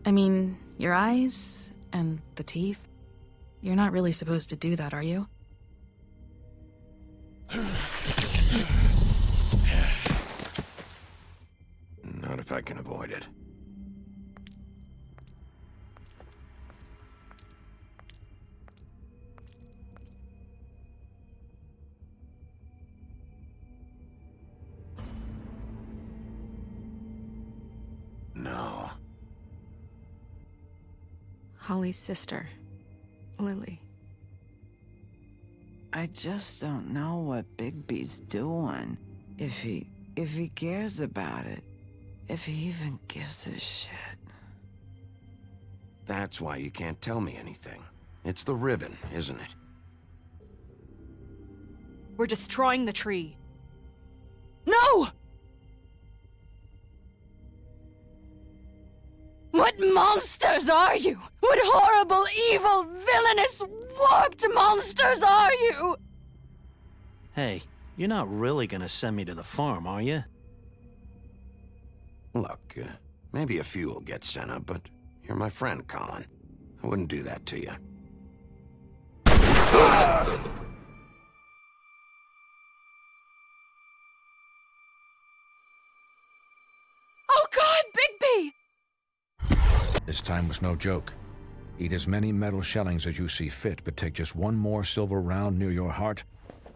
I mean, your eyes and the teeth. You're not really supposed to do that, are you? Not if I can avoid it. No. Holly's sister, Lily. I just don't know what Bigby's doing. If he cares about it. If he even gives a shit. That's why you can't tell me anything. It's the ribbon, isn't it? We're destroying the tree. No! What monsters are you? What horrible, evil, villainous, warped monsters are you? Hey, you're not really gonna send me to the farm, are you? Look, maybe a few will get sent up, but you're my friend, Colin. I wouldn't do that to you. Oh God, Bigby! This time was no joke. Eat as many metal shellings as you see fit, but take just one more silver round near your heart,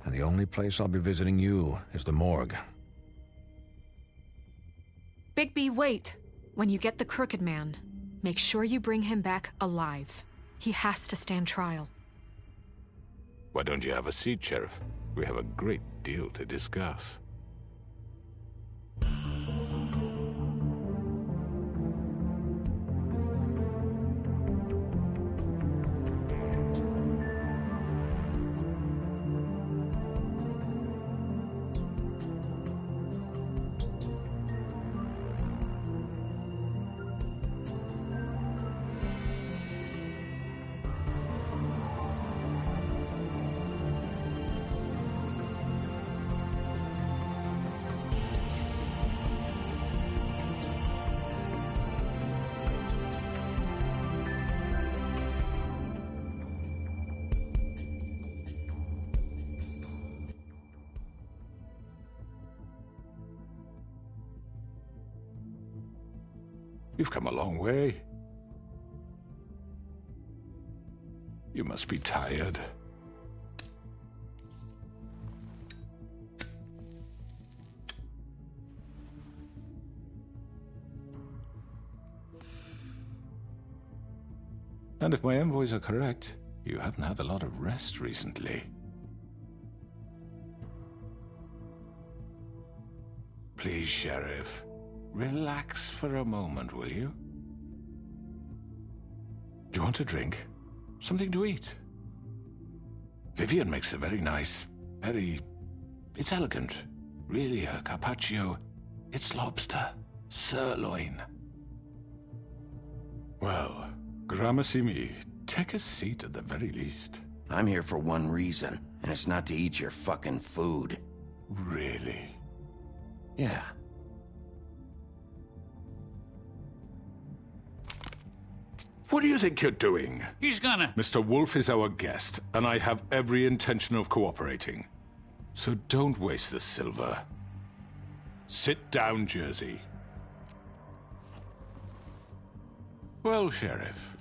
and the only place I'll be visiting you is the morgue. Bigby, wait. When you get the Crooked Man, make sure you bring him back alive. He has to stand trial. Why don't you have a seat, Sheriff? We have a great deal to discuss. You've come a long way. You must be tired. And if my envoys are correct, you haven't had a lot of rest recently. Please, Sheriff. Relax for a moment, will you? Do you want a drink? Something to eat? Vivian makes a very nice, it's elegant. Really a carpaccio. It's lobster. Sirloin. Well, gramercy me. Take a seat at the very least. I'm here for one reason, and it's not to eat your fucking food. Really? Yeah. What do you think you're doing? He's gonna... Mr. Wolf is our guest, and I have every intention of cooperating. So don't waste the silver. Sit down, Jersey. Well, Sheriff,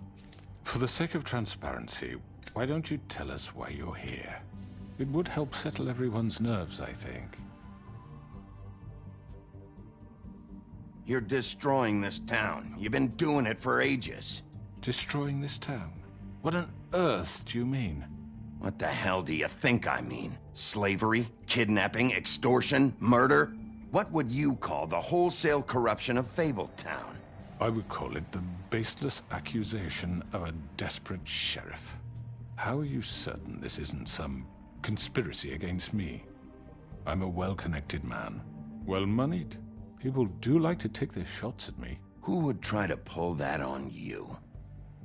for the sake of transparency, why don't you tell us why you're here? It would help settle everyone's nerves, I think. You're destroying this town. You've been doing it for ages. Destroying this town? What on earth do you mean? What the hell do you think I mean? Slavery? Kidnapping? Extortion? Murder? What would you call the wholesale corruption of Fabletown? I would call it the baseless accusation of a desperate sheriff. How are you certain this isn't some conspiracy against me? I'm a well-connected man, well-moneyed. People do like to take their shots at me. Who would try to pull that on you?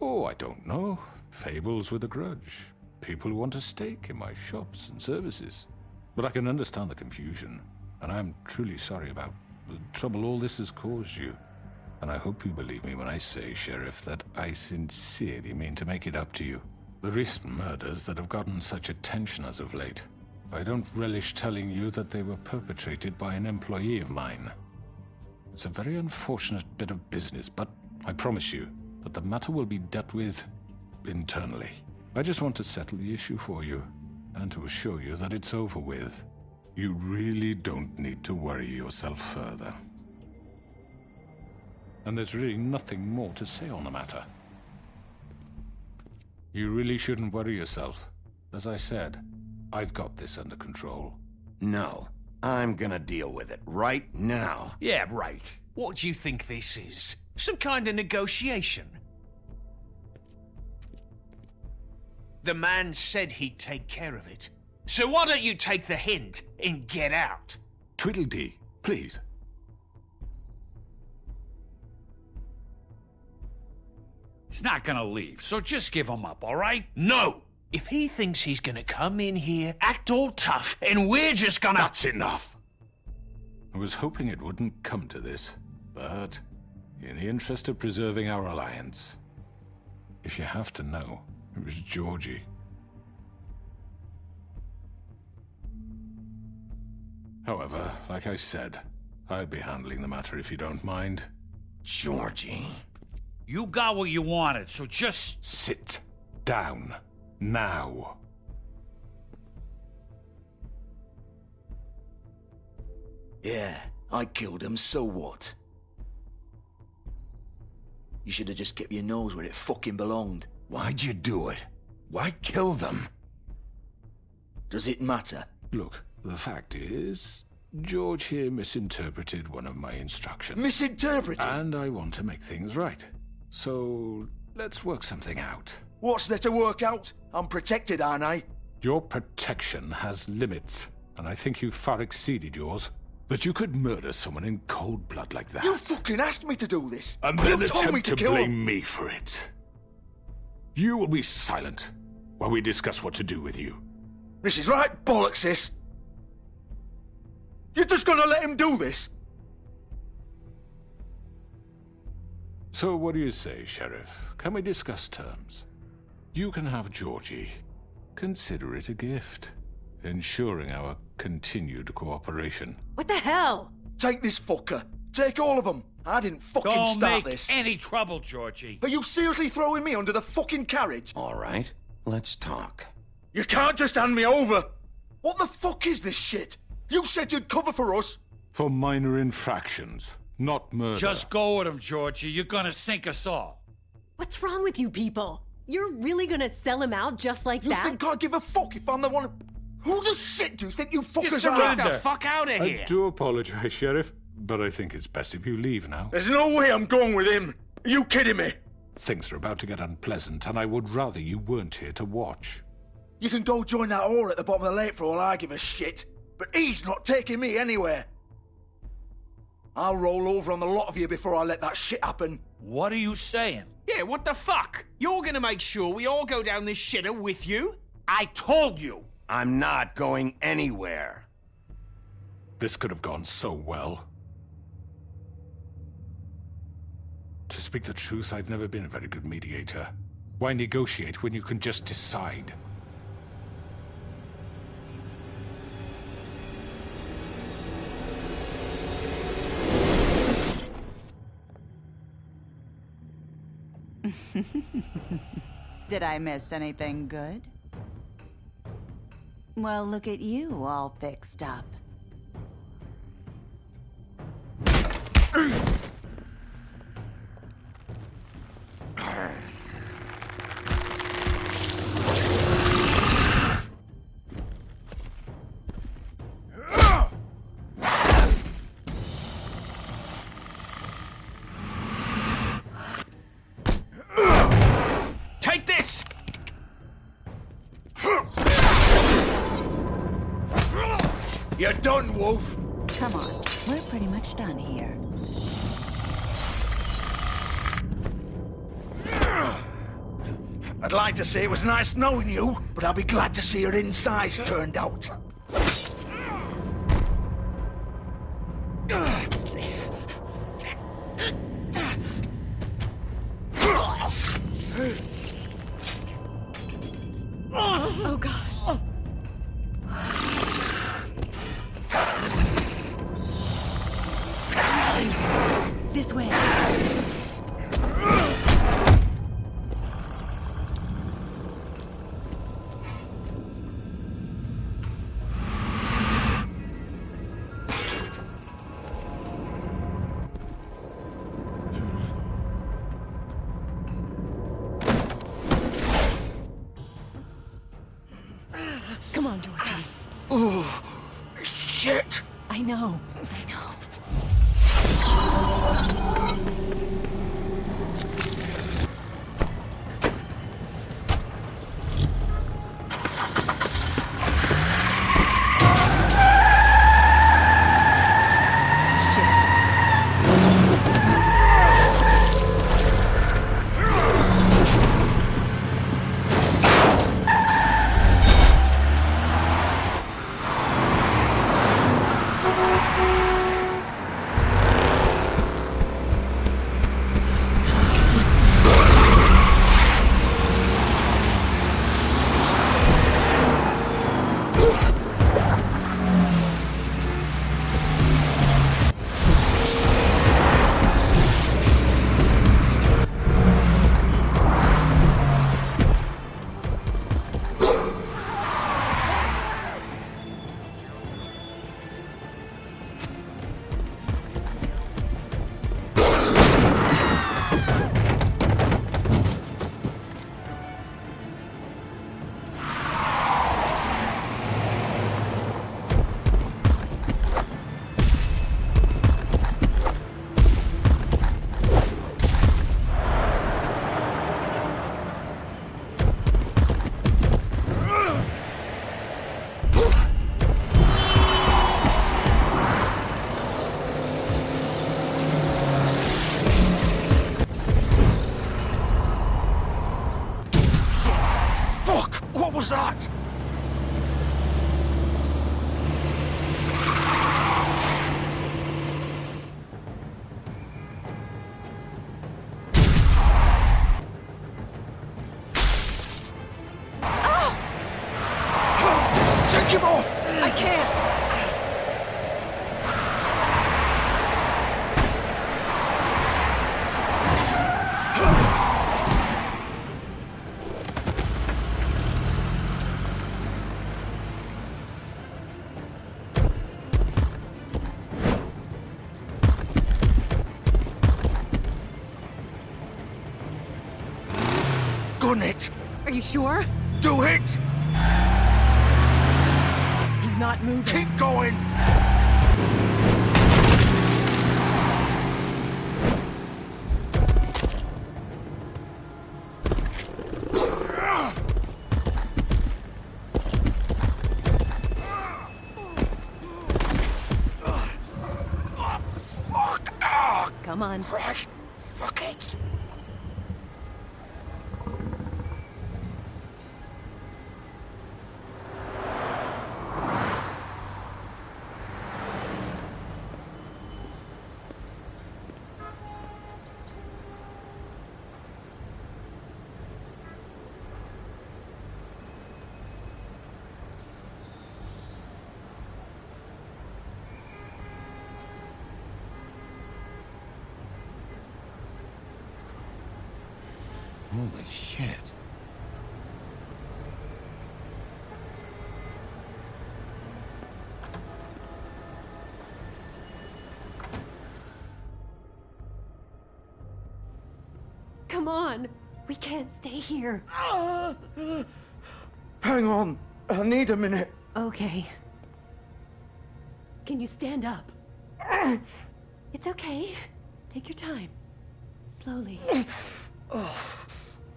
Oh, I don't know. Fables with a grudge. People who want a stake in my shops and services. But I can understand the confusion, and I'm truly sorry about the trouble all this has caused you. And I hope you believe me when I say, Sheriff, that I sincerely mean to make it up to you. The recent murders that have gotten such attention as of late, I don't relish telling you that they were perpetrated by an employee of mine. It's a very unfortunate bit of business, but I promise you that the matter will be dealt with internally. I just want to settle the issue for you, and to assure you that it's over with. You really don't need to worry yourself further. And there's really nothing more to say on the matter. You really shouldn't worry yourself. As I said, I've got this under control. No, I'm gonna deal with it right now. Yeah, right. What do you think this is? Some kind of negotiation? The man said he'd take care of it. So why don't you take the hint and get out? Tweedledee, please. He's not gonna leave, so just give him up, all right? No! If he thinks he's gonna come in here, act all tough, and we're just gonna... That's enough! I was hoping it wouldn't come to this, but in the interest of preserving our alliance, if you have to know, it was Georgie. However, like I said, I'll be handling the matter if you don't mind. Georgie. You got what you wanted, so just... Sit down. Now. Yeah, I killed him, so what? You should have just kept your nose where it fucking belonged. Why'd you do it? Why kill them? Does it matter? Look, the fact is, George here misinterpreted one of my instructions. Misinterpreted? And I want to make things right. So, let's work something out. What's there to work out? I'm protected, aren't I? Your protection has limits, and I think you've far exceeded yours. That you could murder someone in cold blood like that. You fucking asked me to do this! And then you told me attempt to to kill blame him. me for it. You will be silent while we discuss what to do with you. This is right bollocks, this! You're just gonna let him do this? So what do you say, Sheriff? Can we discuss terms? You can have Georgie. Consider it a gift, ensuring our continued cooperation. What the hell? Take this fucker. Take all of them. I didn't fucking Don't start make this. any trouble, Georgie. Are you seriously throwing me under the fucking carriage? All right, let's talk. You can't just hand me over. What the fuck is this shit? You said you'd cover for us. For minor infractions, not murder. Just go with him, Georgie. You're gonna sink us all. What's wrong with you people? You're really gonna sell him out just like You that? think I give a fuck if I'm the one? Who the shit do you think you fuckers Just are? surrender. Get the fuck out of I here. do apologize, Sheriff, but I think it's best if you leave now. There's no way I'm going with him. Are you kidding me? Things are about to get unpleasant, and I would rather you weren't here to watch. You can go join that whore at the bottom of the lake for all I give a shit. But he's not taking me anywhere. I'll roll over on the lot of you before I let that shit happen. What are you saying? Yeah, what the fuck? You're gonna make sure we all go down this shitter with you? I told you. I'm not going anywhere. This could have gone so well. To speak the truth, I've never been a very good mediator. Why negotiate when you can just decide? Did I miss anything good? Well, look at you, all fixed up. Take this! You're done, Wolf. Come on, we're pretty much done here. I'd like to say it was nice knowing you, but I'll be glad to see your insides turned out. This way. Come on, Georgie. Oh, shit! I know. What was that? Take him off! I can't! Gun it! Are you sure? Do it! He's not moving. Keep going! Come on. Right. Fuck it! Holy shit. Come on. We can't stay here. Hang on. I need a minute. Okay. Can you stand up? It's okay. Take your time. Slowly. Oh,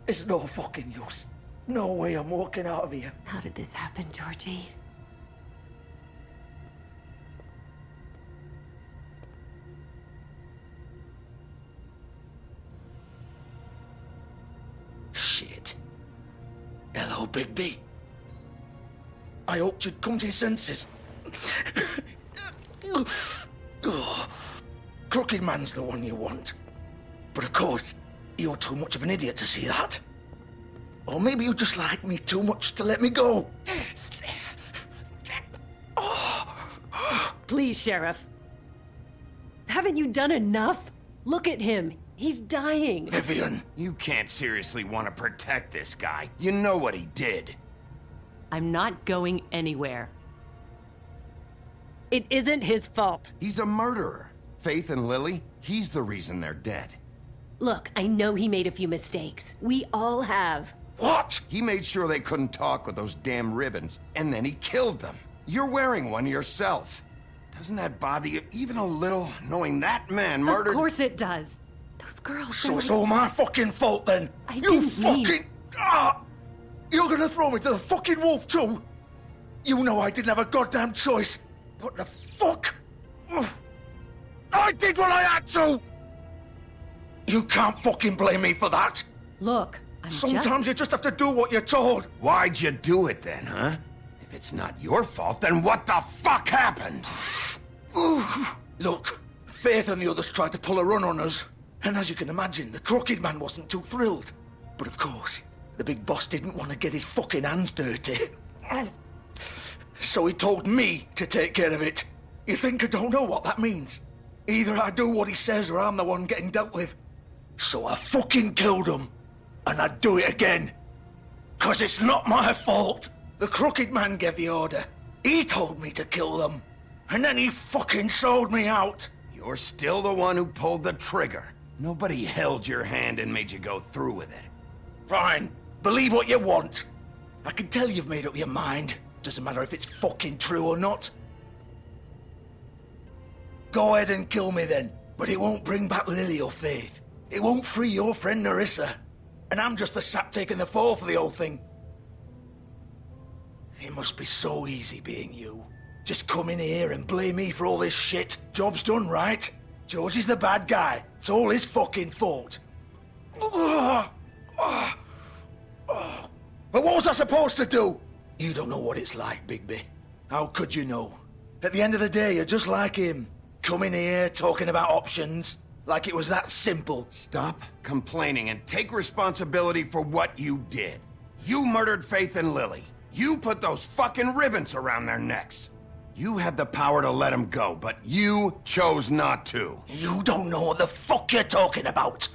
it's no fucking use. No way I'm walking out of here. How did this happen, Georgie? Shit. Hello, Bigby. I hoped you'd come to your senses. Oh, Crooked Man's the one you want. But of course, you're too much of an idiot to see that. Or maybe you just like me too much to let me go. Please, Sheriff. Haven't you done enough? Look at him. He's dying. Vivian. You can't seriously want to protect this guy. You know what he did. I'm not going anywhere. It isn't his fault. He's a murderer. Faith and Lily, he's the reason they're dead. Look, I know he made a few mistakes. We all have. What? He made sure they couldn't talk with those damn ribbons, and then he killed them. You're wearing one yourself. Doesn't that bother you even a little, knowing that man murdered— Of course it does. Those girls— So it's all my fucking fault then? I You didn't fucking... mean- You're gonna throw me to the fucking wolf too? You know I didn't have a goddamn choice. What the fuck? Ugh. I did what I had to! You can't fucking blame me for that. Look, Sometimes you just have to do what you're told. Why'd you do it then, huh? If it's not your fault, then what the fuck happened? Look, Faith and the others tried to pull a run on us. And as you can imagine, the Crooked Man wasn't too thrilled. But of course, the big boss didn't want to get his fucking hands dirty. So he told me to take care of it. You think I don't know what that means? Either I do what he says or I'm the one getting dealt with. So I fucking killed him. And I'd do it again. 'Cause it's not my fault. The Crooked Man gave the order. He told me to kill them. And then he fucking sold me out. You're still the one who pulled the trigger. Nobody held your hand and made you go through with it. Fine. Believe what you want. I can tell you've made up your mind. Doesn't matter if it's fucking true or not. Go ahead and kill me then. But it won't bring back Lily or Faith. It won't free your friend Nerissa. And I'm just the sap taking the fall for the whole thing. It must be so easy being you. Just come in here and blame me for all this shit. Job's done, right? George is the bad guy. It's all his fucking fault. But what was I supposed to do? You don't know what it's like, Bigby. How could you know? At the end of the day, you're just like him. Coming here, talking about options. Like it was that simple. Stop complaining and take responsibility for what you did. You murdered Faith and Lily. You put those fucking ribbons around their necks. You had the power to let them go, but you chose not to. You don't know what the fuck you're talking about.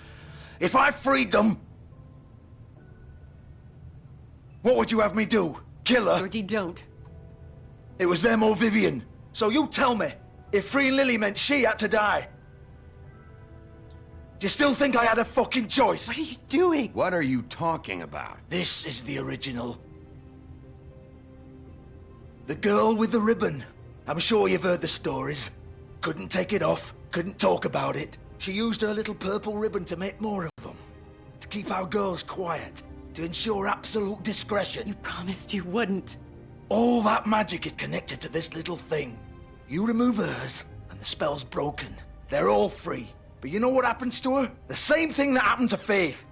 If I freed them... What would you have me do? Kill her? Georgie, don't. It was them or Vivian. So you tell me, if freeing Lily meant she had to die. Do you still think I had a fucking choice? What are you doing? What are you talking about? This is the original. The girl with the ribbon. I'm sure you've heard the stories. Couldn't take it off, couldn't talk about it. She used her little purple ribbon to make more of them. To keep our girls quiet. To ensure absolute discretion. You promised you wouldn't. All that magic is connected to this little thing. You remove hers, and the spell's broken. They're all free. But you know what happens to her? The same thing that happened to Faith.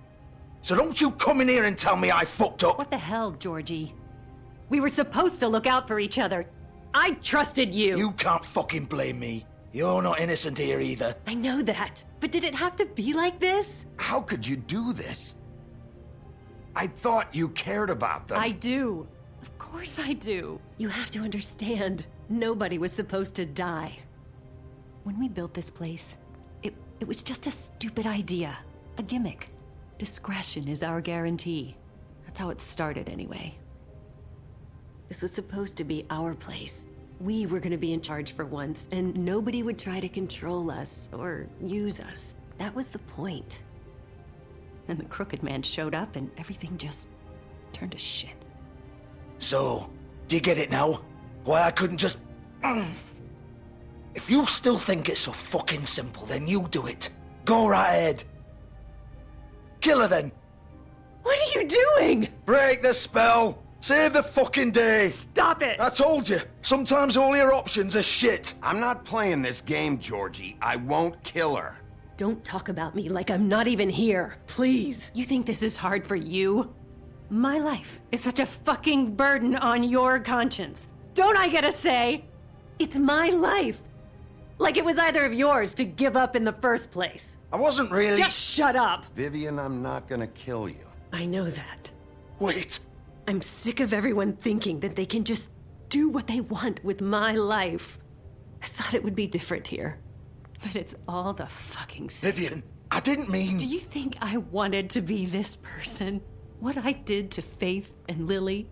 So don't you come in here and tell me I fucked up. What the hell, Georgie? We were supposed to look out for each other. I trusted you. You can't fucking blame me. You're not innocent here either. I know that. But did it have to be like this? How could you do this? I thought you cared about them. I do. Of course I do. You have to understand. Nobody was supposed to die. When we built this place, it was just a stupid idea. A gimmick. Discretion is our guarantee. That's how it started anyway. This was supposed to be our place. We were gonna be in charge for once, and nobody would try to control us or use us. That was the point. Then the Crooked Man showed up and everything just turned to shit. So, do you get it now? Why I couldn't just... If you still think it's so fucking simple, then you do it. Go right ahead. Kill her then. What are you doing? Break the spell. Save the fucking day. Stop it! I told you, sometimes all your options are shit. I'm not playing this game, Georgie. I won't kill her. Don't talk about me like I'm not even here. Please. You think this is hard for you? My life is such a fucking burden on your conscience. Don't I get a say? It's my life. Like it was either of yours to give up in the first place. I wasn't really... Just shut up. Vivian, I'm not gonna kill you. I know that. Wait. I'm sick of everyone thinking that they can just do what they want with my life. I thought it would be different here. But it's all the fucking same. Vivian, I didn't mean... Do you think I wanted to be this person? What I did to Faith and Lily?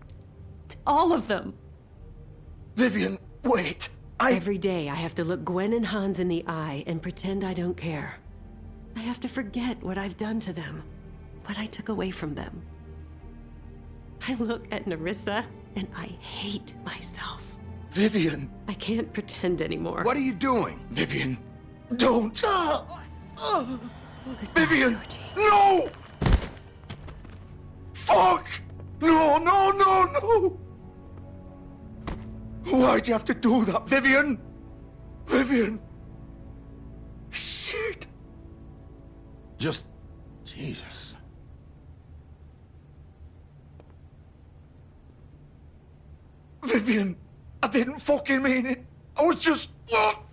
To all of them. Vivian, wait. Every day I have to look Gwen and Hans in the eye and pretend I don't care. I have to forget what I've done to them, what I took away from them. I look at Nerissa and I hate myself. Vivian. I can't pretend anymore. What are you doing? Vivian, don't. Vivian, no! Fuck! No, no, no, no! Why'd you have to do that, Vivian? Vivian! Shit! Just... Jesus. Vivian, I didn't fucking mean it. I was just... Oh!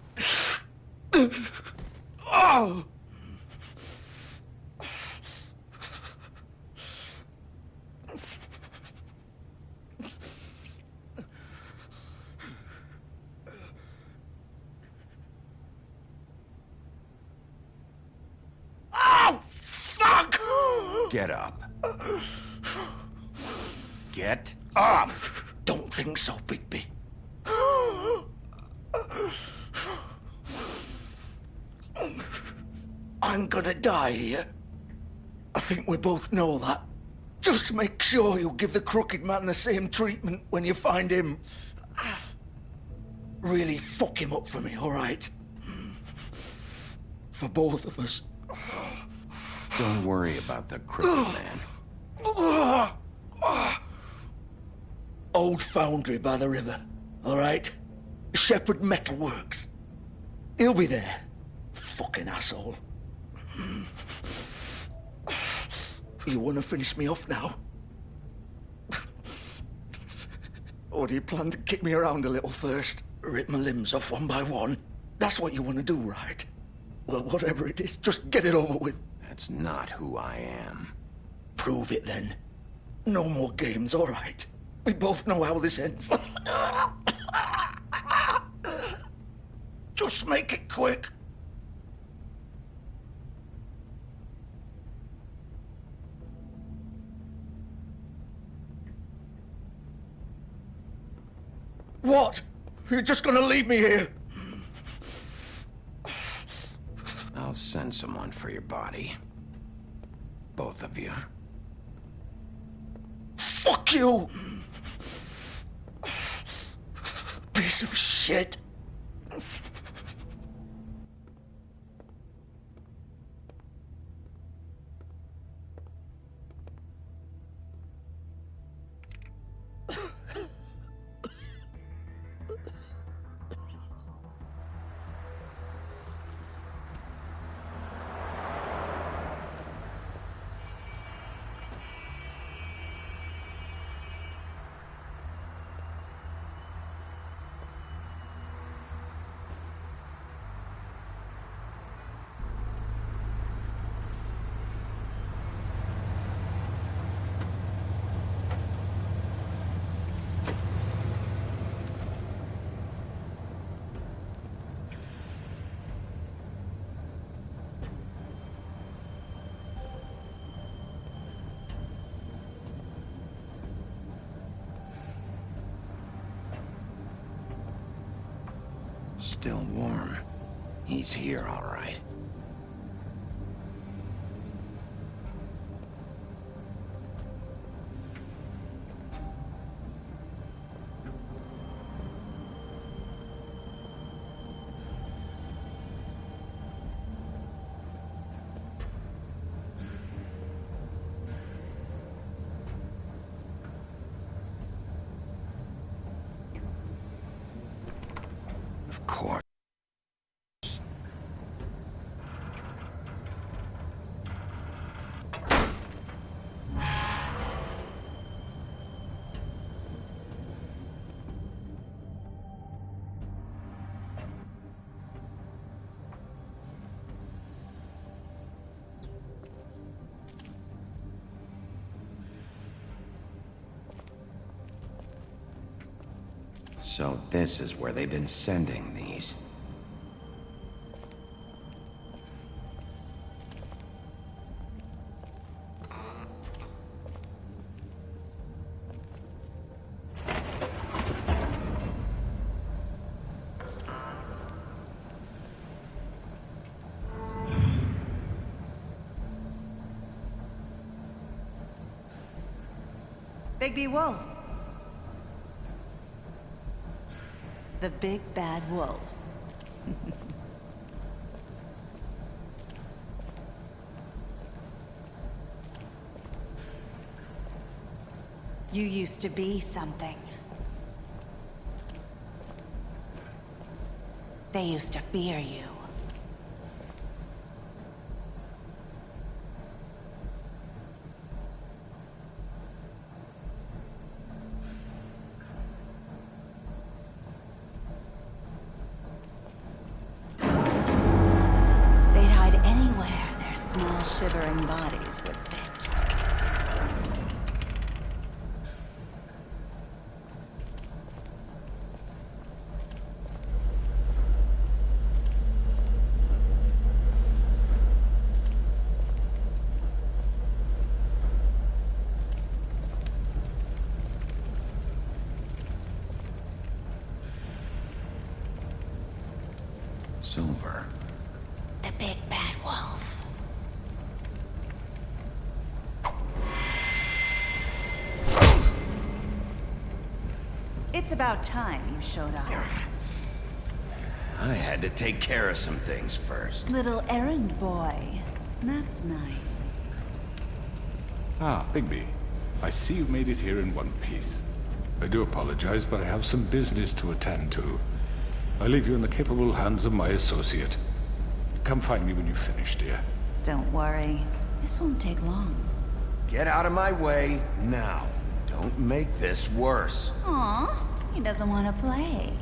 Fuck! Get up. Get up! Don't think so, Bigby. I'm gonna die here. I think we both know that. Just make sure you give the crooked man the same treatment when you find him. Really fuck him up for me, all right? For both of us. Don't worry about the crooked man. Old foundry by the river, all right? Shepherd Metalworks. He'll be there. Fucking asshole. You want to finish me off now? Or do you plan to kick me around a little first? Rip my limbs off one by one? That's what you want to do, right? Well, whatever it is, just get it over with. That's not who I am. Prove it, then. No more games, all right? We both know how this ends. Just make it quick. What? You're just gonna leave me here? I'll send someone for your body. Both of you. Fuck you! Piece of shit. Still warm. He's here, all right. Of course. So this is where they've been sending these. Bigby Wolf. The big bad wolf. You used to be something. They used to fear you. They'd hide anywhere their small, shivering bodies would fit. Silver. The big bad wolf. It's about time you showed up. I had to take care of some things first. Little errand boy. That's nice. Ah, Bigby. I see you made it here in one piece. I do apologize, but I have some business to attend to. I leave you in the capable hands of my associate. Come find me when you finish, dear. Don't worry. This won't take long. Get out of my way now. Don't make this worse. Aw, he doesn't want to play.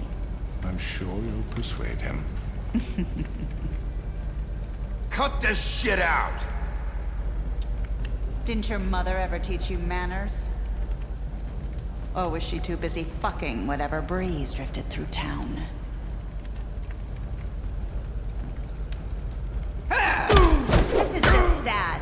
I'm sure you'll persuade him. Cut this shit out! Didn't your mother ever teach you manners? Or was she too busy fucking whatever breeze drifted through town? This is just sad.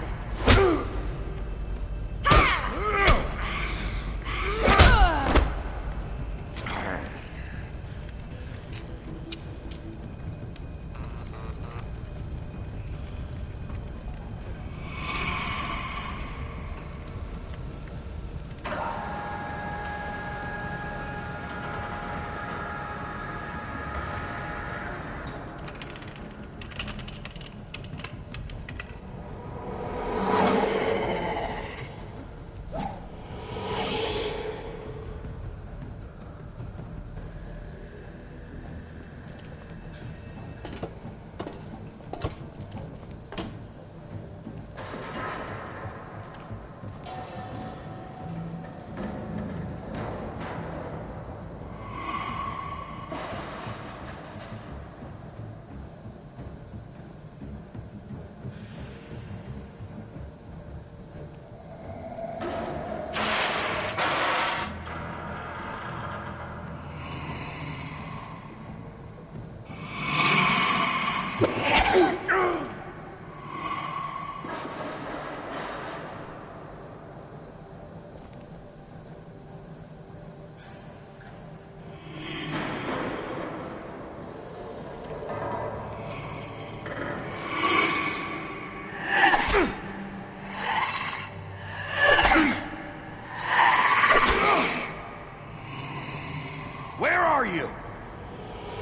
Where are you?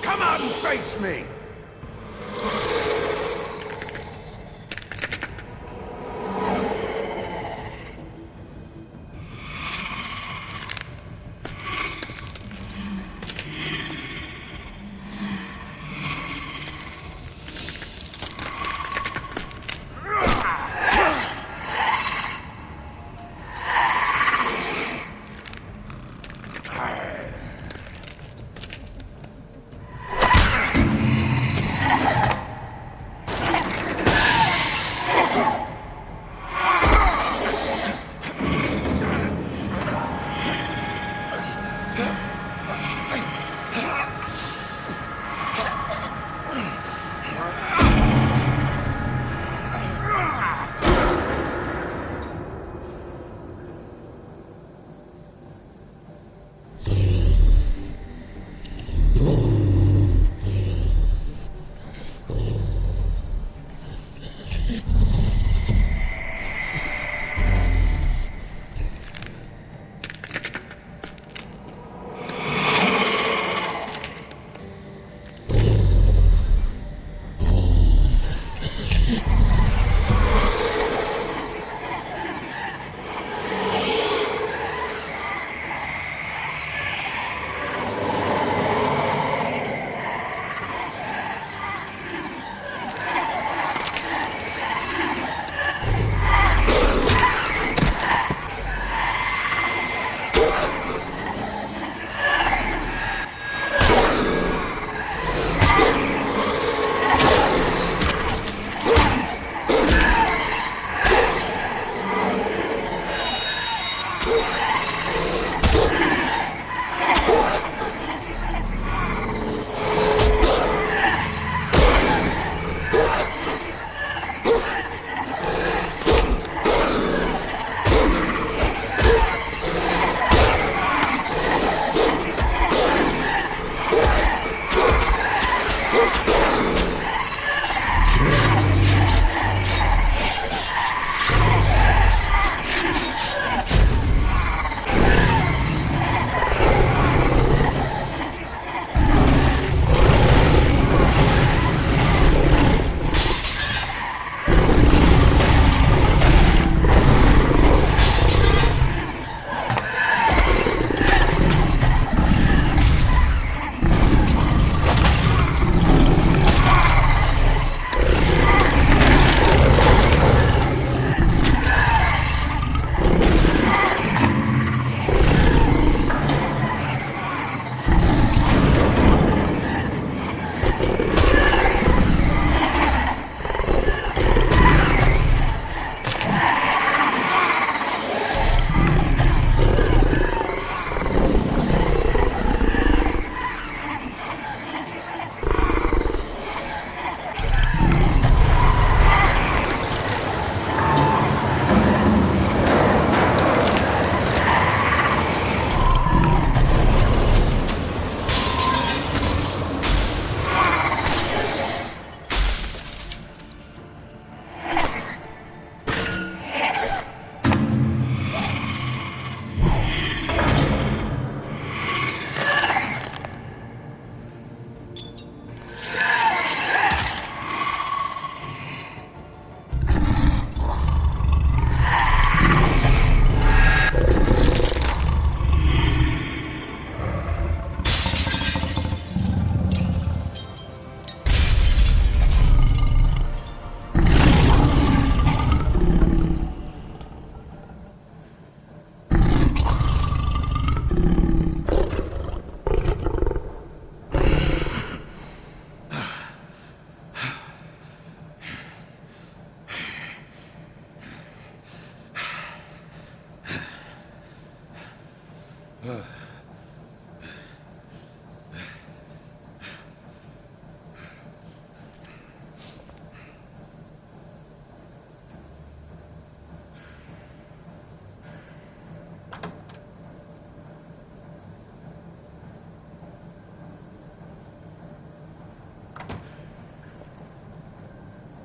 Come out and face me!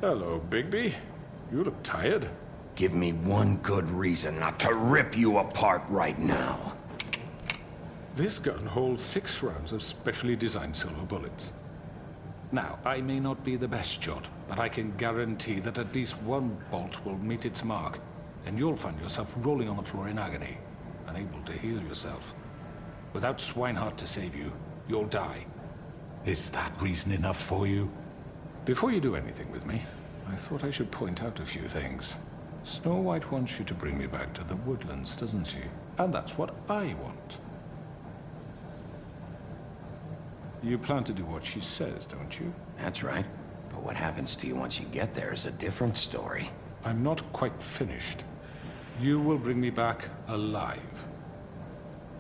Hello, Bigby. You look tired. Give me one good reason not to rip you apart right now. This gun holds 6 rounds of specially designed silver bullets. Now, I may not be the best shot, but I can guarantee that at least one bolt will meet its mark, and you'll find yourself rolling on the floor in agony, unable to heal yourself. Without Swinehart to save you, you'll die. Is that reason enough for you? Before you do anything with me, I thought I should point out a few things. Snow White wants you to bring me back to the woodlands, doesn't she? And that's what I want. You plan to do what she says, don't you? That's right. But what happens to you once you get there is a different story. I'm not quite finished. You will bring me back alive.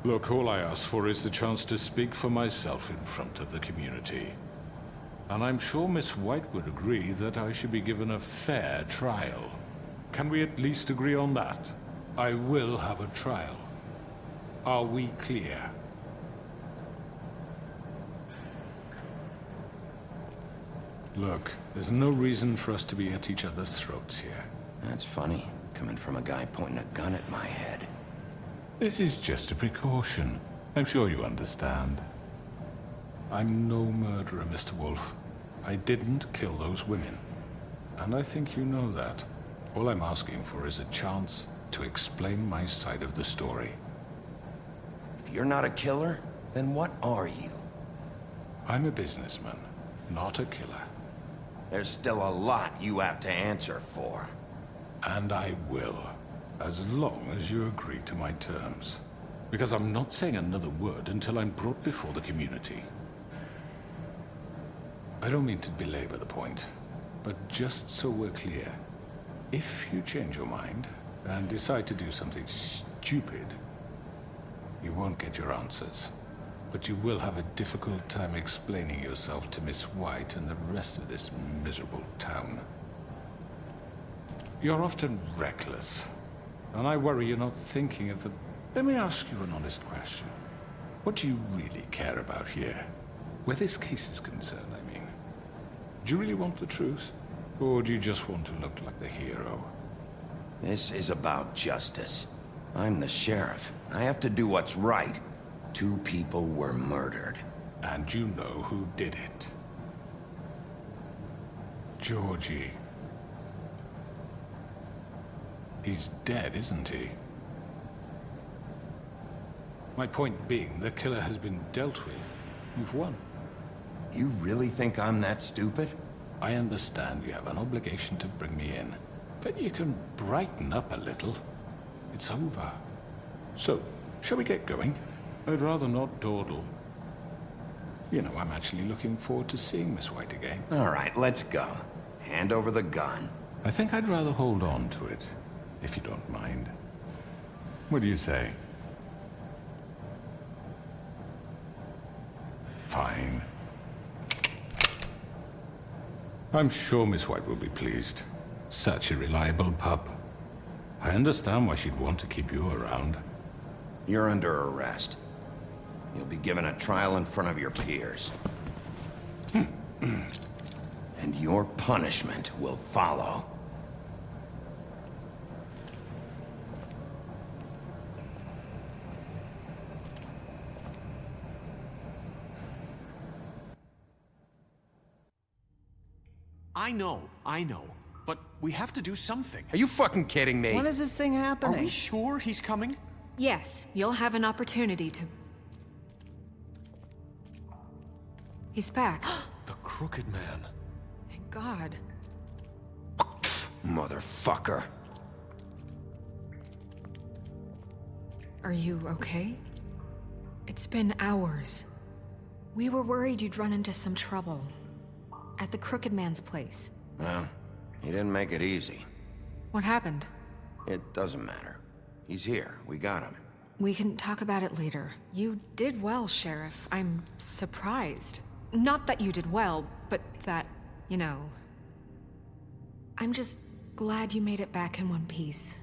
Look, all I ask for is the chance to speak for myself in front of the community. And I'm sure Miss White would agree that I should be given a fair trial. Can we at least agree on that? I will have a trial. Are we clear? Look, there's no reason for us to be at each other's throats here. That's funny, coming from a guy pointing a gun at my head. This is just a precaution. I'm sure you understand. I'm no murderer, Mr. Wolf. I didn't kill those women. And I think you know that. All I'm asking for is a chance to explain my side of the story. If you're not a killer, then what are you? I'm a businessman, not a killer. There's still a lot you have to answer for. And I will, as long as you agree to my terms. Because I'm not saying another word until I'm brought before the community. I don't mean to belabor the point, but just so we're clear, if you change your mind and decide to do something stupid, you won't get your answers. But you will have a difficult time explaining yourself to Miss White and the rest of this miserable town. You're often reckless, and I worry you're not thinking of the... Let me ask you an honest question. What do you really care about here? Where this case is concerned, I mean. Do you really want the truth? Or do you just want to look like the hero? This is about justice. I'm the sheriff. I have to do what's right. 2 people were murdered. And you know who did it. Georgie. He's dead, isn't he? My point being, the killer has been dealt with. You've won. You really think I'm that stupid? I understand you have an obligation to bring me in, but you can brighten up a little. It's over. So, shall we get going? I'd rather not dawdle. You know, I'm actually looking forward to seeing Miss White again. All right, let's go. Hand over the gun. I think I'd rather hold on to it, if you don't mind. What do you say? Fine. I'm sure Miss White will be pleased. Such a reliable pup. I understand why she'd want to keep you around. You're under arrest. You'll be given a trial in front of your peers. And your punishment will follow. I know. But we have to do something. Are you fucking kidding me? When is this thing happening? Are we sure he's coming? Yes, you'll have an opportunity to... He's back. The Crooked Man. Thank God. Motherfucker. Are you okay? It's been hours. We were worried you'd run into some trouble. At the Crooked Man's place. Well, he didn't make it easy. What happened? It doesn't matter. He's here. We got him. We can talk about it later. You did well, Sheriff. I'm surprised. Not that you did well, but that, you know... I'm just glad you made it back in one piece.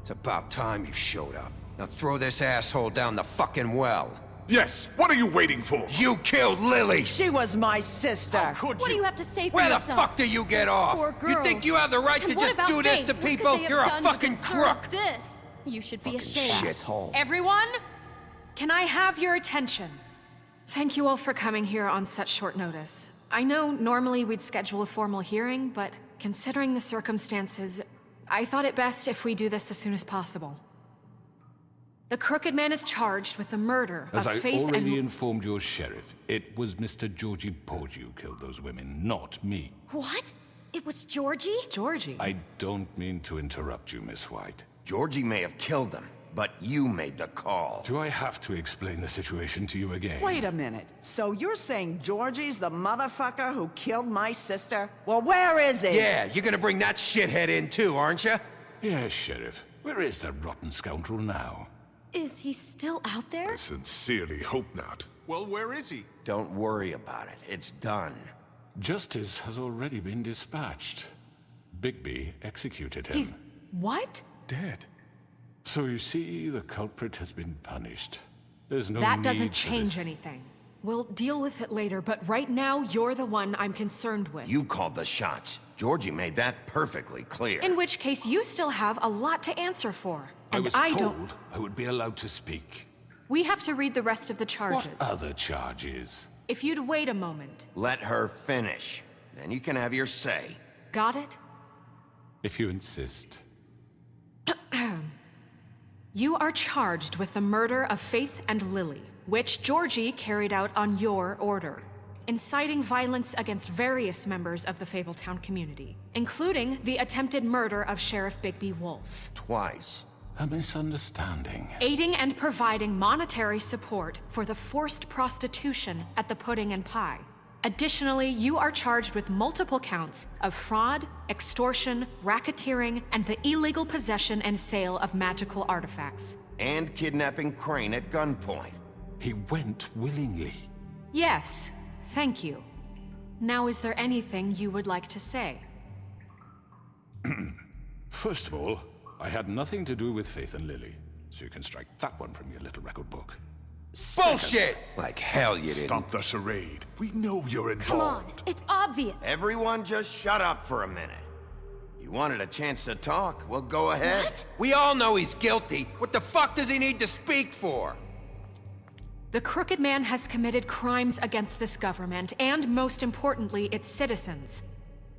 It's about time you showed up. Now throw this asshole down the fucking well. Yes, what are you waiting for? You killed Lily! She was my sister. Could What do you? you have to say for Where the yourself? fuck do you get off? Poor You think girls. you have the right And to what just about do this Faith? to What could people? they have You're a done to fucking deserve crook! This. You should be Fucking ashamed. shithole. Everyone, can I have your attention? Thank you all for coming here on such short notice. I know normally we'd schedule a formal hearing, but considering the circumstances, I thought it best if we do this as soon as possible. The Crooked Man is charged with the murder As of I Faith already and... informed your sheriff, it was Mr. Georgie Porgy who killed those women, not me. What? It was Georgie? Georgie? I don't mean to interrupt you, Miss White. Georgie may have killed them, but you made the call. Do I have to explain the situation to you again? Wait a minute. So you're saying Georgie's the motherfucker who killed my sister? Well, where is he? Yeah, you're gonna bring that shithead in too, aren't you? Yes, Sheriff. Where is that rotten scoundrel now? Is he still out there? I sincerely hope not. Well, where is he? Don't worry about it. It's done. Justice has already been dispatched. Bigby executed him. He's... what? Dead. So you see, the culprit has been punished. There's no That need doesn't for change this. anything. We'll deal with it later, but right now, you're the one I'm concerned with. You called the shots. Georgie made that perfectly clear. In which case, you still have a lot to answer for. I And was I told don't... I would be allowed to speak. We have to read the rest of the charges. What other charges? If you'd wait a moment. Let her finish. Then you can have your say. Got it? If you insist. You are charged with the murder of Faith and Lily, which Georgie carried out on your order, inciting violence against various members of the Fabletown community, including the attempted murder of Sheriff Bigby Wolf. Twice. A misunderstanding. Aiding and providing monetary support for the forced prostitution at the Pudding and Pie. Additionally, you are charged with multiple counts of fraud, extortion, racketeering, and the illegal possession and sale of magical artifacts. And kidnapping Crane at gunpoint. He went willingly. Yes, thank you. Now, is there anything you would like to say? First of all, I had nothing to do with Faith and Lily, so you can strike that one from your little record book. Bullshit! Like hell you didn't. Stop the charade. We know you're Come on, involved. it's obvious. Everyone just shut up for a minute. You wanted a chance to talk? Well, go ahead. What? We all know he's guilty. What the fuck does he need to speak for? The Crooked Man has committed crimes against this government, and most importantly, its citizens.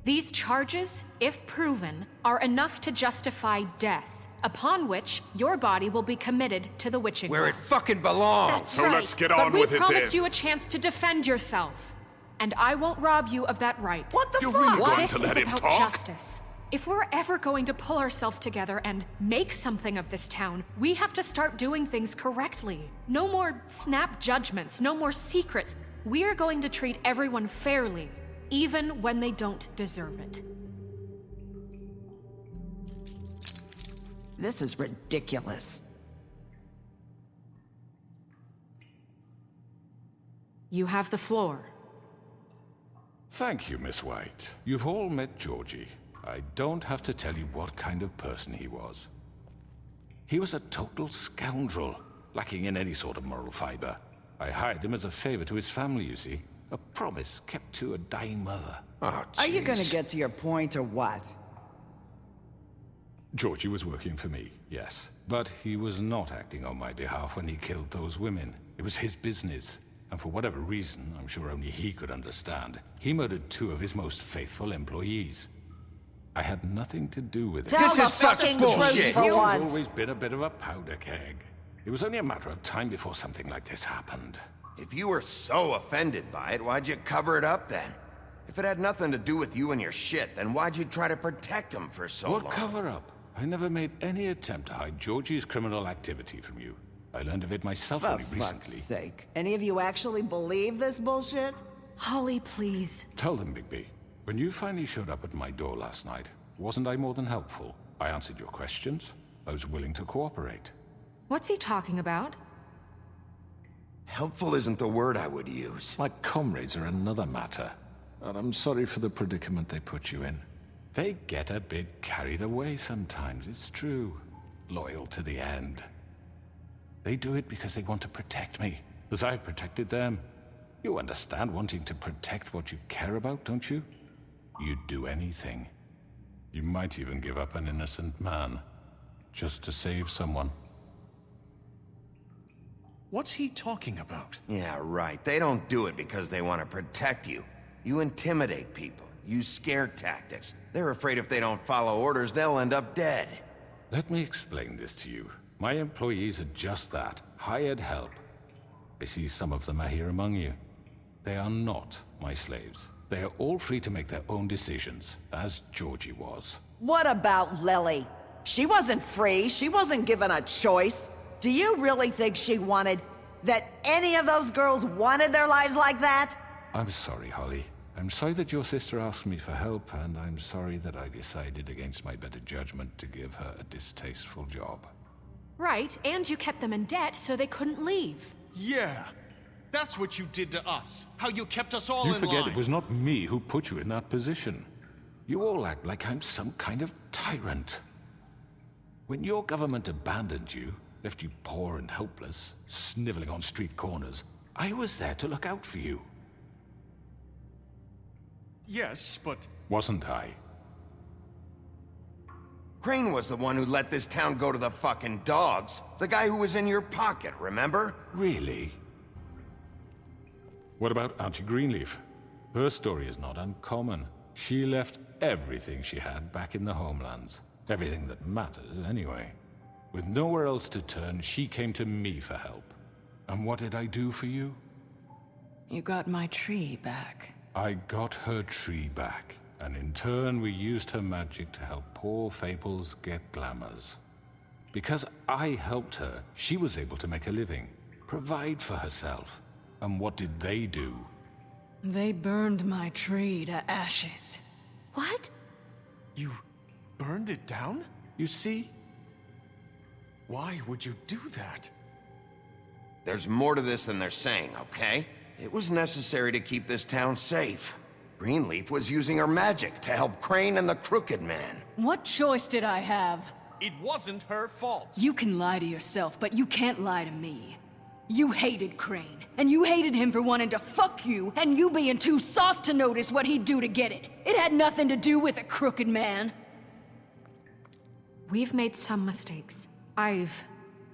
These charges, if proven, are enough to justify death, upon which your body will be committed to the witching Where well. it fucking belongs. That's So right. let's get But on we with it promised then. you a chance to defend yourself, and I won't rob you of that right. What the You're fuck? really going This to is let him about talk? justice. If we're ever going to pull ourselves together and make something of this town, we have to start doing things correctly. No more snap judgments, no more secrets. We are going to treat everyone fairly, even when they don't deserve it. This is ridiculous. You have the floor. Thank you, Miss White. You've all met Georgie. I don't have to tell you what kind of person he was. He was a total scoundrel, lacking in any sort of moral fiber. I hired him as a favor to his family, you see. A promise kept to a dying mother. Oh, Are you gonna jeez. get to your point or what? Georgie was working for me, yes. But he was not acting on my behalf when he killed those women. It was his business. And for whatever reason, I'm sure only he could understand, he murdered 2 of his most faithful employees. I had nothing to do with it. Tell the fucking truth for Georgie's once. always been a bit of a powder keg. It was only a matter of time before something like this happened. If you were so offended by it, why'd you cover it up then? If it had nothing to do with you and your shit, then why'd you try to protect him for so What long? cover up? I never made any attempt to hide Georgie's criminal activity from you. I learned of it myself For only fuck's recently. sake. Any of you actually believe this bullshit? Holly, please. Tell them, Bigby. When you finally showed up at my door last night, wasn't I more than helpful? I answered your questions. I was willing to cooperate. What's he talking about? Helpful isn't the word I would use. My comrades are another matter. And I'm sorry for the predicament they put you in. They get a bit carried away sometimes, it's true. Loyal to the end. They do it because they want to protect me. as I protected them. You understand wanting to protect what you care about, don't you? You'd do anything. You might even give up an innocent man, just to save someone. What's he talking about? Yeah, right. They don't do it because they want to protect you. You intimidate people, use scare tactics. They're afraid if they don't follow orders, they'll end up dead. Let me explain this to you. My employees are just that, hired help. I see some of them are here among you. They are not my slaves. They are all free to make their own decisions, as Georgie was. What about Lily? She wasn't free. She wasn't given a choice. Do you really think she wanted... that any of those girls wanted their lives like that? I'm sorry, Holly. I'm sorry that your sister asked me for help, and I'm sorry that I decided against my better judgment to give her a distasteful job. Right, and you kept them in debt so they couldn't leave. Yeah, that's what you did to us. How you kept us all in line. You forget it was not me who put you in that position. You all act like I'm some kind of tyrant. When your government abandoned you, left you poor and helpless, sniveling on street corners, I was there to look out for you. Yes, but... Wasn't I? Crane was the one who let this town go to the fucking dogs. The guy who was in your pocket, remember? Really? What about Auntie Greenleaf? Her story is not uncommon. She left everything she had back in the homelands. Everything that mattered, anyway. With nowhere else to turn, she came to me for help. And what did I do for you? You got my tree back. I got her tree back, and in turn we used her magic to help poor Faples get glamours. Because I helped her, she was able to make a living, provide for herself. And what did they do? They burned my tree to ashes. What? You burned it down? You see? Why would you do that? There's more to this than they're saying, okay? It was necessary to keep this town safe. Greenleaf was using her magic to help Crane and the Crooked Man. What choice did I have? It wasn't her fault. You can lie to yourself, but you can't lie to me. You hated Crane, and you hated him for wanting to fuck you, and you being too soft to notice what he'd do to get it. It had nothing to do with a Crooked Man. We've made some mistakes. I've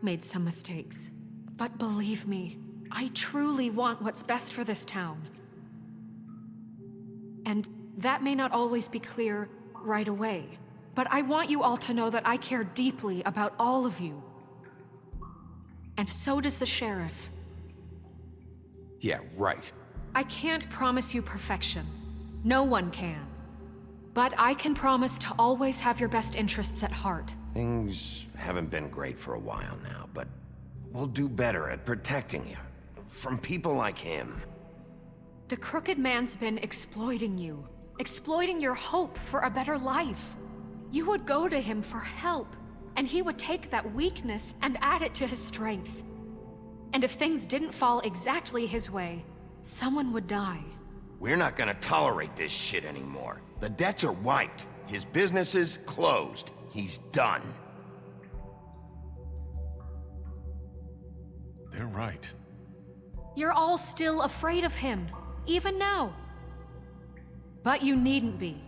made some mistakes. But believe me, I truly want what's best for this town. And that may not always be clear right away, but I want you all to know that I care deeply about all of you. And so does the sheriff. Yeah, right. I can't promise you perfection. No one can. But I can promise to always have your best interests at heart. Things haven't been great for a while now, but we'll do better at protecting you. From people like him. The Crooked Man's been exploiting you. Exploiting your hope for a better life. You would go to him for help, and he would take that weakness and add it to his strength. And if things didn't fall exactly his way, someone would die. We're not gonna tolerate this shit anymore. The debts are wiped. His business is closed. He's done. They're right. You're all still afraid of him, even now. But you needn't be.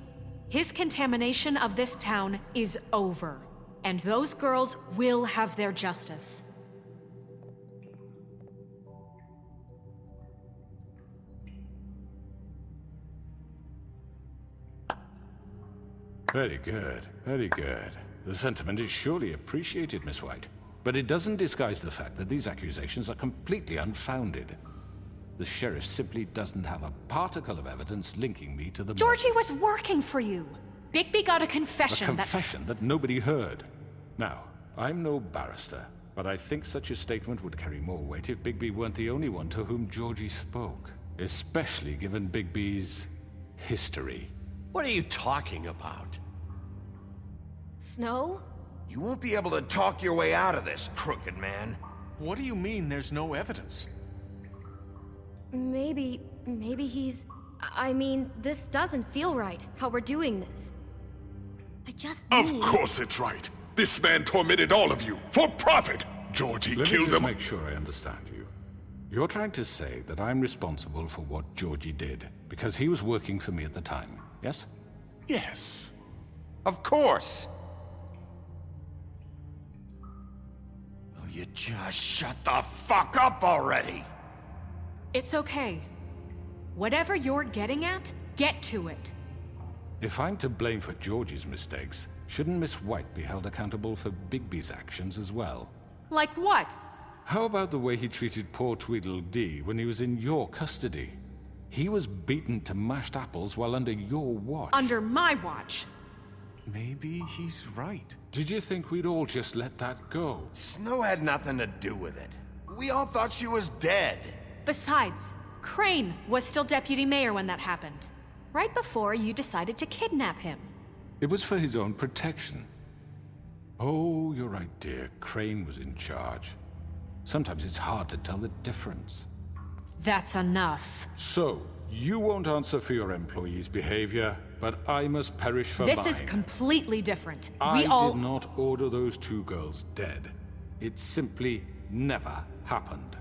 His contamination of this town is over, and those girls will have their justice. Very good, very good. The sentiment is surely appreciated, Miss White. But it doesn't disguise the fact that these accusations are completely unfounded. The sheriff simply doesn't have a particle of evidence linking me to the Georgie was working for you. Bigby got a confession that nobody heard. Now, I'm no barrister, but I think such a statement would carry more weight if Bigby weren't the only one to whom Georgie spoke. Especially given Bigby's history. What are you talking about? Snow? You won't be able to talk your way out of this, Crooked Man. What do you mean there's no evidence? Maybe he's... I mean, this doesn't feel right, how we're doing this. I just Of course it's right. This man tormented all of you, for profit! Georgie Let me killed just them. make sure I understand you. You're trying to say that I'm responsible for what Georgie did, because he was working for me at the time, yes? Yes. Of course! Will you just shut the fuck up already? It's okay. Whatever you're getting at, get to it. If I'm to blame for Georgie's mistakes, shouldn't Miss White be held accountable for Bigby's actions as well? Like what? How about the way he treated poor Tweedledee when he was in your custody? He was beaten to mashed apples while under your watch. Under my watch. Maybe he's right. Did you think we'd all just let that go? Snow had nothing to do with it. We all thought she was dead. Besides, Crane was still deputy mayor when that happened. Right before you decided to kidnap him. It was for his own protection. Oh, you're right, dear. Crane was in charge. Sometimes it's hard to tell the difference. That's enough. So, you won't answer for your employees' behavior, but I must perish for mine. This is completely different. I We all... did not order those two girls dead. It simply never happened.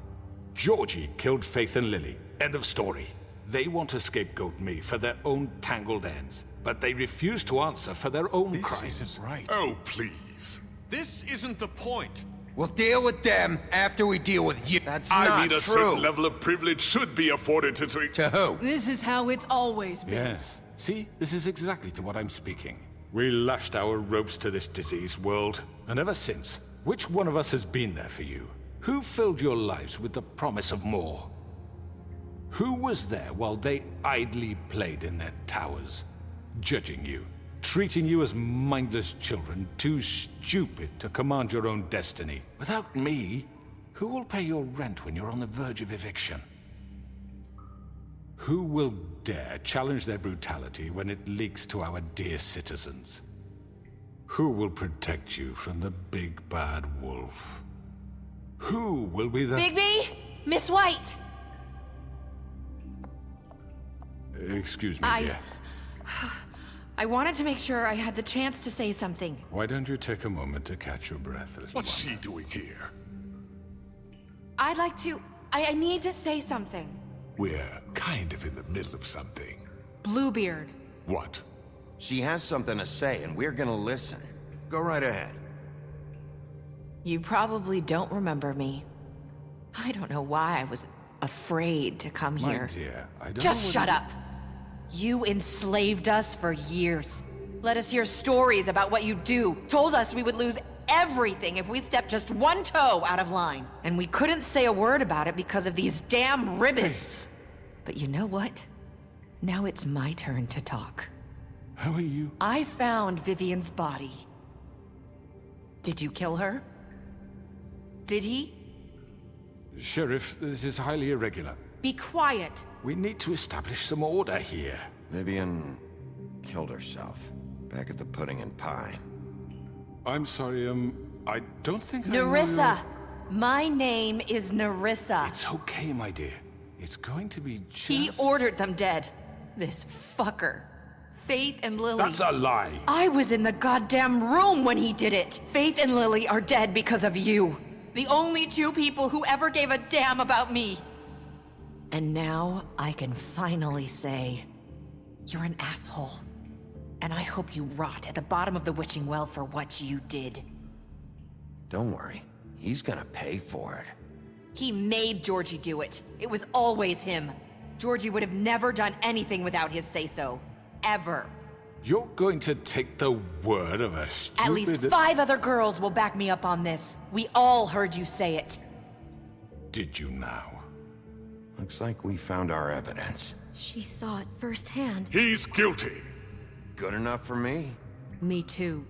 Georgie killed Faith and Lily. End of story. They want to scapegoat me for their own tangled ends, but they refuse to answer for their own crimes. This isn't right. Oh, please. This isn't the point. We'll deal with them after we deal with you. That's I not mean, a true. certain level of privilege should be afforded to... To who? This is how it's always been. Yes. See, this is exactly to what I'm speaking. We lashed our ropes to this diseased world, and ever since, which one of us has been there for you? Who filled your lives with the promise of more? Who was there while they idly played in their towers, judging you, treating you as mindless children, too stupid to command your own destiny? Without me, who will pay your rent when you're on the verge of eviction? Who will dare challenge their brutality when it leaks to our dear citizens? Who will protect you from the big bad wolf? Who will be the... Bigby! Miss White! Excuse me, dear. I wanted to make sure I had the chance to say something. Why don't you take a moment to catch your breath, little What's one? she doing here? I'd like to... I need to say something. We're kind of in the middle of something. Bluebeard. What? She has something to say, and we're gonna listen. Go right ahead. You probably don't remember me. I don't know why I was afraid to come My here. dear, I don't Just know shut what up. You enslaved us for years. Let us hear stories about what you do. Told us we would lose everything if we stepped just one toe out of line. And we couldn't say a word about it because of these damn ribbons. But you know what? Now it's my turn to talk. How are you? I found Vivian's body. Did you kill her? Did he? Sheriff, this is highly irregular. Be quiet. We need to establish some order here. Vivian killed herself back at the Pudding and Pie. I'm sorry, I don't think Nerissa! My name is Nerissa. It's okay, my dear. It's going to be just... He ordered them dead. This fucker. Faith and Lily. That's a lie. I was in the goddamn room when he did it. Faith and Lily are dead because of you. The only two people who ever gave a damn about me. And now I can finally say, you're an asshole. And I hope you rot at the bottom of the witching well for what you did. Don't worry. He's gonna pay for it. He made Georgie do it. It was always him. Georgie would have never done anything without his say-so. Ever. You're going to take the word of a stupid... At least 5 other girls will back me up on this. We all heard you say it. Did you now? Looks like we found our evidence. She saw it firsthand. He's guilty. Good enough for me. Me too.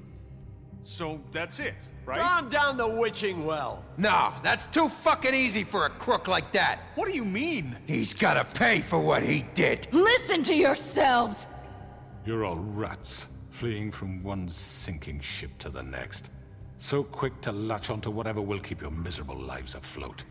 So that's it, right? Calm down the witching well. No, that's too fucking easy for a crook like that. What do you mean? He's gotta pay for what he did. Listen to yourselves! You're all rats, fleeing from one sinking ship to the next. So quick to latch onto whatever will keep your miserable lives afloat.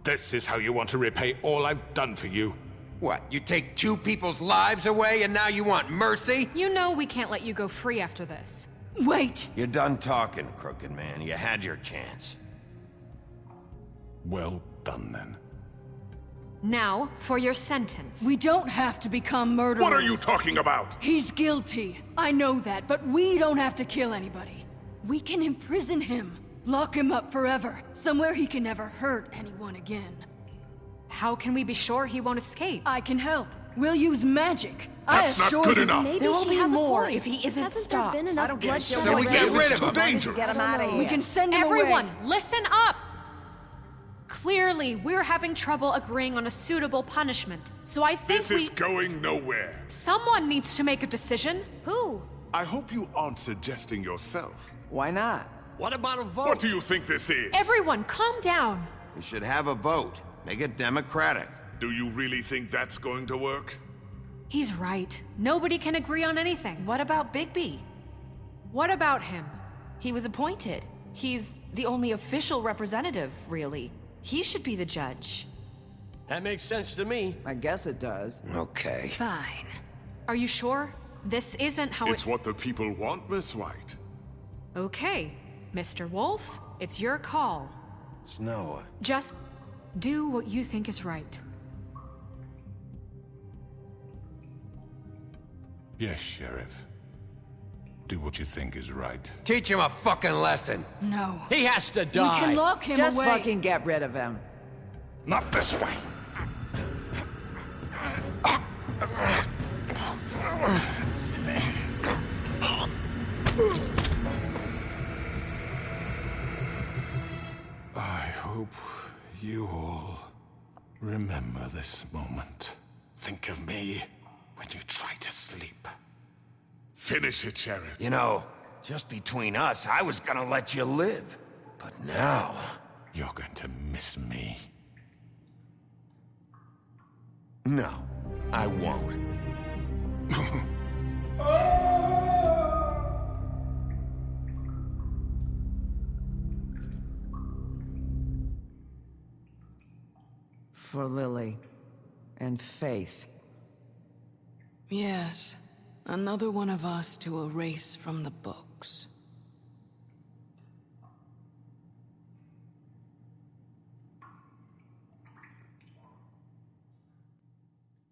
This is how you want to repay all I've done for you? What, you take 2 people's lives away and now you want mercy? You know we can't let you go free after this. Wait! You're done talking, crooked man. You had your chance. Well done, then. Now, for your sentence. We don't have to become murderers. What are you talking about? He's guilty. I know that, but we don't have to kill anybody. We can imprison him. Lock him up forever. Somewhere he can never hurt anyone again. How can we be sure he won't escape? I can help. We'll use magic. That's not good enough. Maybe There will she be has more a point. if he isn't Hasn't stopped. there been enough bloodshed So we get already? rid It's of too him. dangerous. Get him out of here. We can send him Everyone, away. listen up! Clearly, we're having trouble agreeing on a suitable punishment. So I think This is going nowhere. Someone needs to make a decision. Who? I hope you aren't suggesting yourself. Why not? What about a vote? What do you think this is? Everyone, calm down. We should have a vote. Make it democratic. Do you really think that's going to work? He's right. Nobody can agree on anything. What about Bigby? What about him? He was appointed. He's the only official representative, really. He should be the judge. That makes sense to me. I guess it does. Okay. Fine. Are you sure? This isn't how It's what the people want, Miss White. Okay, Mr. Wolf, it's your call. Snow. Just do what you think is right. Yes, Sheriff. Do what you think is right. Teach him a fucking lesson. No. He has to die. We can lock him Just away. fucking get rid of him. Not this way. I hope you all remember this moment. Think of me when you try to sleep. Finish it, Sheriff. You know, just between us, I was gonna let you live. But now... You're going to miss me. No, I won't. For Lily and Faith. Yes. Another one of us to erase from the books.